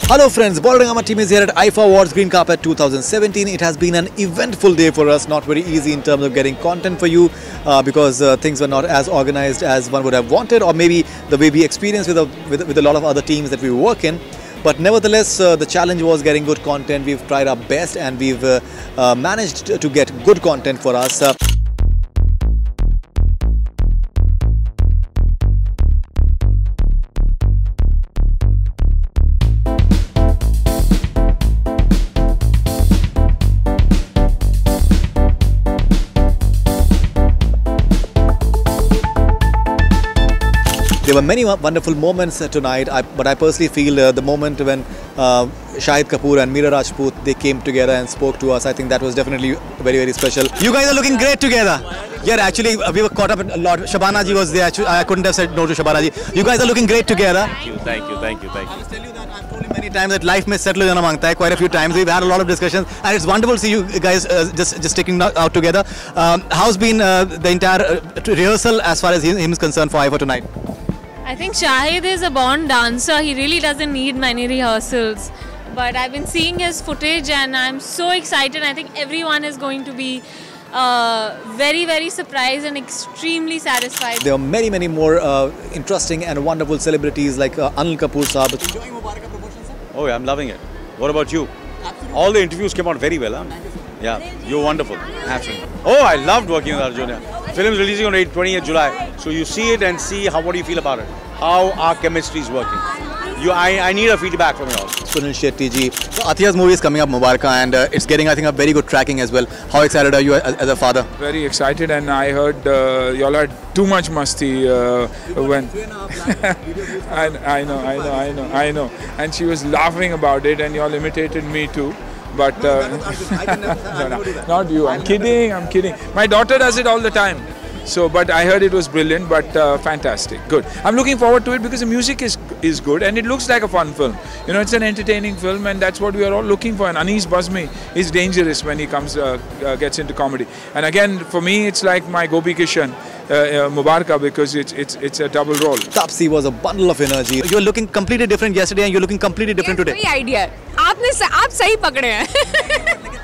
Hello friends, Bollywood Hungama team is here at IFA Awards Green Carpet 2017. It has been an eventful day for us, not very easy in terms of getting content for you because things were not as organized as one would have wanted, or maybe the way we experienced with a lot of other teams that we work in. But nevertheless, the challenge was getting good content. We've tried our best and we've managed to get good content for us. There were many wonderful moments tonight, but I personally feel the moment when Shahid Kapoor and Meera Rajput, they came together and spoke to us. I think that was definitely very, very special. You guys are looking great together. Yeah, actually, we were caught up a lot. Shabana ji was there. I couldn't have said no to Shabana ji. You guys are looking great together. Thank you. I must tell you that I've told you many times that life may settle jana mangta hai. Quite a few times. We've had a lot of discussions, and it's wonderful to see you guys just sticking out together. How's been the entire rehearsal as far as him is concerned for IFA tonight? I think Shahid is a born dancer. He really doesn't need many rehearsals. But I've been seeing his footage and I'm so excited. I think everyone is going to be very, very surprised and extremely satisfied. There are many, many more interesting and wonderful celebrities like Anil Kapoor Saab. Enjoying Mubaraka promotions, sir? Oh, yeah, I'm loving it. What about you? Absolutely. All the interviews came out very well, huh? Yeah, you're wonderful. Absolutely. Oh, I loved working with Arjun. Film's releasing on 20th July. So you see it and see what do you feel about it? How our chemistry is working. I need a feedback from you all. Sunil Shetty ji. So Athiya's movie is coming up, Mubaraka, and it's getting, I think, a very good tracking as well. How excited are you as a father? Very excited, and I heard y'all had too much masti when. I know. And she was laughing about it, and y'all imitated me too. But no, not you. I'm kidding. My daughter does it all the time. So, but I heard it was brilliant, but fantastic, good. I'm looking forward to it because the music is good and it looks like a fun film. You know, it's an entertaining film, and that's what we are all looking for. And Anees Bazmi is dangerous when he gets into comedy. And again, for me, it's like my Gopi Kishan, Mubaraka, because it's a double role. Taapsee was a bundle of energy. You were looking completely different yesterday, and you're looking completely different today. Great idea. आप सही पकड़े हैं.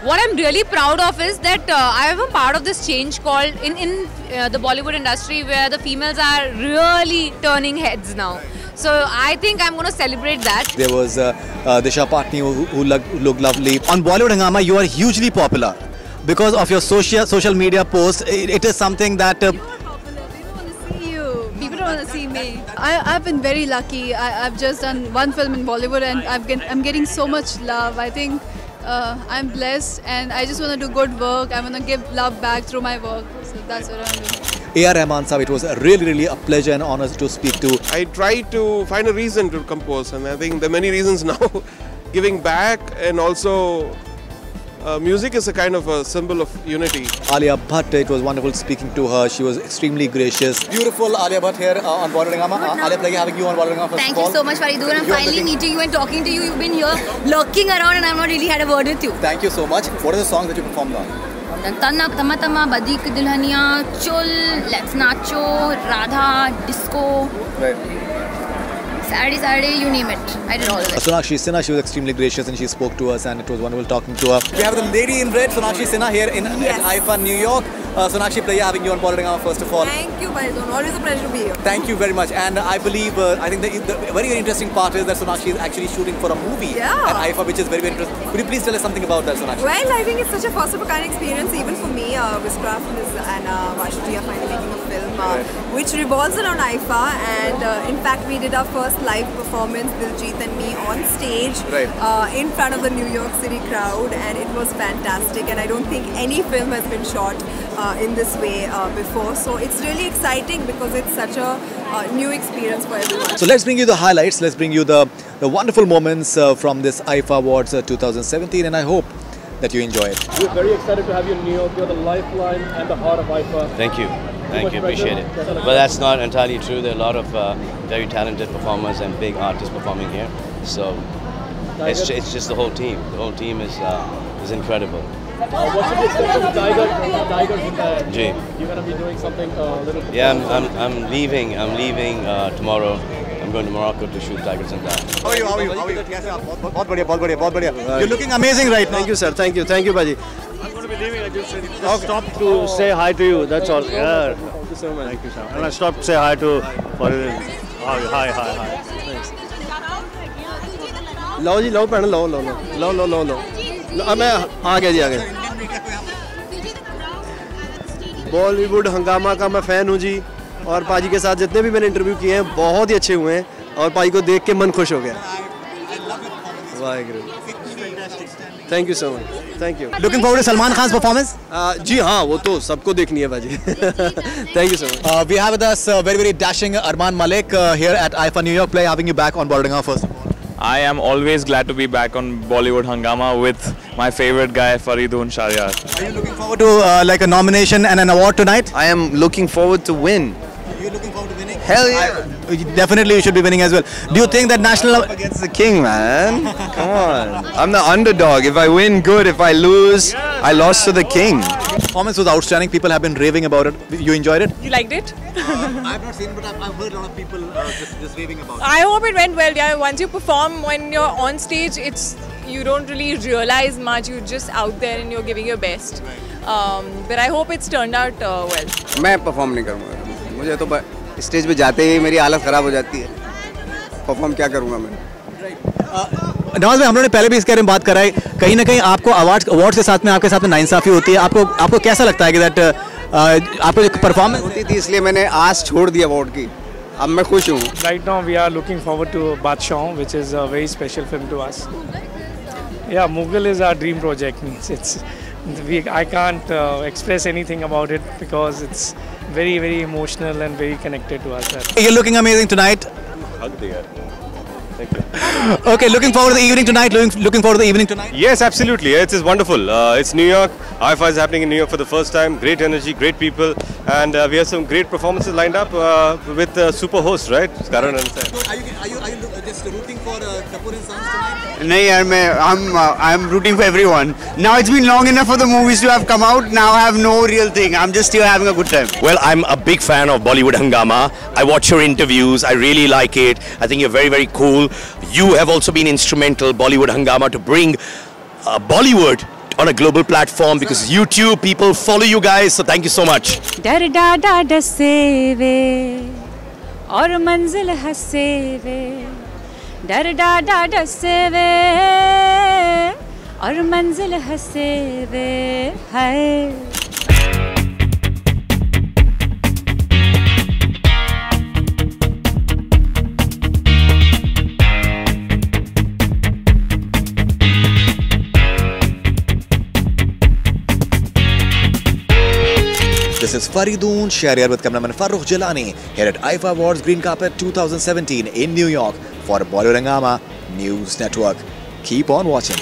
What I'm really proud of is that I am a part of this change called in the Bollywood industry, where the females are really turning heads now. So I think I'm going to celebrate that. There was Disha Patni who looked lovely. On Bollywood Hungama, you are hugely popular because of your social media posts. It is something that. You are popular. They don't want to see you. People don't want to see me. I've been very lucky. I've just done one film in Bollywood, and I'm getting so much love. I think I'm blessed, and I just want to do good work. I want to give love back through my work. So that's what I'm doing. A.R. Rahman Saab, it was really a pleasure and honor to speak to. I tried to find a reason to compose, and I think there are many reasons now. Giving back, and also music is a kind of a symbol of unity. Alia Bhatt, it was wonderful speaking to her. She was extremely gracious. Beautiful Alia Bhatt here on Bollywood Hungama. Alia, pleasure having you on Bollywood Hungama. Thank you so much, Faridun. I'm finally meeting you and talking to you. You've been here lurking around, and I've not really had a word with you. Thank you so much. What are the songs that you performed on? Tanna Tama Tama, Badi Ki Dulhaniya, Chul, Let's Nacho, Radha, Disco. Right. Saturday, you name it. I did all of it. Sonakshi Sinha, she was extremely gracious and she spoke to us, and it was wonderful talking to her. We have the lady in red, Sonakshi Sinha, here in IFA, New York. Sonakshi, pleasure having you on Bollywood Hungama first of all. Thank you, Faridun. Always a pleasure to be here. Thank you very much. And I believe, I think the very interesting part is that Sonakshi is actually shooting for a movie at IFA, which is very interesting. Could you please tell us something about that, Sonakshi? Well, I think it's such a first of a kind experience, even for me. Whiscraft and Vashti are finally making a film which revolves around IFA, and in fact, we did our first live performance, Diljit and me, on stage in front of the New York City crowd, and it was fantastic. And I don't think any film has been shot in this way before, so it's really exciting because it's such a new experience for everyone. So let's bring you the highlights, let's bring you the wonderful moments from this IFA Awards 2017, and I hope that you enjoy it. We're very excited to have you in New York. You're the lifeline and the heart of IFA. Thank you, appreciate it. But that's not entirely true. There are a lot of very talented performers and big artists performing here, so it's just the whole team. The whole team is incredible. What's the expectation of Tigers? Jay, you're going to be doing something a little. Yeah, I'm leaving tomorrow. I'm I'm going to Morocco to shoot Tiger Zinda. How are you? How are you? How are you? कैसे आप? बहुत बढ़िया, बहुत बढ़िया, बहुत बढ़िया. You're looking amazing right now. Thank you, sir. Thank you, Baji. I'm going to be leaving. I just stopped to say hi to you. That's all. Yeah. Thank you so much. Thank you, sir. And I stopped to say hi to. Hi. लो जी, लो पहन लो. अब मैं आ गया जी, आ गया. बॉलीवुड हंगामा का मैं fan हूँ जी, और पाजी के साथ जितने भी मैंने इंटरव्यू किए हैं बहुत ही अच्छे हुए हैं, और पाजी को देख के मन खुश हो गया. Waheguru. Thank you so much. Thank you. Looking forward to Salman Khan's performance? जी हाँ, वो तो सबको देखनी है बाजी. Thank you so much. We have with us very dashing Arman Malik here at IFA New York. Play having you back on Bollywood Hungama first of all. I am always glad to be back on Bollywood Hungama with my favorite guy Faridoon Shahryar. Are you looking forward to like a nomination and an award tonight? I am looking forward to win. You're looking forward to winning? Hell yeah! Definitely you should be winning as well. Do you think that national... Against the king, man. Come on. I'm the underdog. If I win, good. If I lose, I lost to the king. Performance was outstanding. People have been raving about it. You enjoyed it? You liked it? I've not seen it, but I've heard a lot of people just raving about it. I hope it went well. Yeah, once you perform, when you're on stage, you don't really realize much. You're just out there and you're giving your best. But I hope it's turned out well. मैं perform नहीं करूँगा. मुझे तो stage पे जाते ही मेरी हालत ख़राब हो जाती है. परफॉर्म क्या करूँगा मैं? नवाज भाई, हम लोगों ने पहले भी इसके बारे में बात कराई. कहीं ना कहीं आपको अवार्ड के साथ में आपके साथ में नाइंसाफी होती है. आपको कैसा लगता है कि दैट आपको एक परफॉर्मेंस होती थी, इसलिए मैंने आस छोड़ दी अवार्ड की. अब मैं खुश हूँ. Right now we are looking forward to Badshah, which is a very special film to us. Yeah, Mughal is our dream project. I can't express anything about it because it's very emotional and very connected to us. You're looking amazing tonight. Thank you. Okay, looking forward to the evening tonight. Looking forward to the evening tonight. Yes, absolutely. It is wonderful. It's New York. IFA is happening in New York for the first time. Great energy, great people, and we have some great performances lined up with super hosts, right? Karan and Sam. Are you just rooting for Kapoor and Sons tonight? No, I'm rooting for everyone. Now it's been long enough for the movies to have come out. Now I have no real thing. I'm just here having a good time. Well, I'm a big fan of Bollywood Hungama. I watch your interviews. I really like it. I think you're very cool. You have also been instrumental, Bollywood Hungama, to bring Bollywood on a global platform because YouTube people follow you guys. So thank you so much. डर डाडा डसे वे और मंजिल हंसे वे डर डाडा डसे वे और मंजिल हंसे वे है This is Faridoon Shahryar with cameraman Farrukh Jilani here at IFA Awards Green Carpet 2017 in New York for Bollywood Hungama News Network. Keep on watching.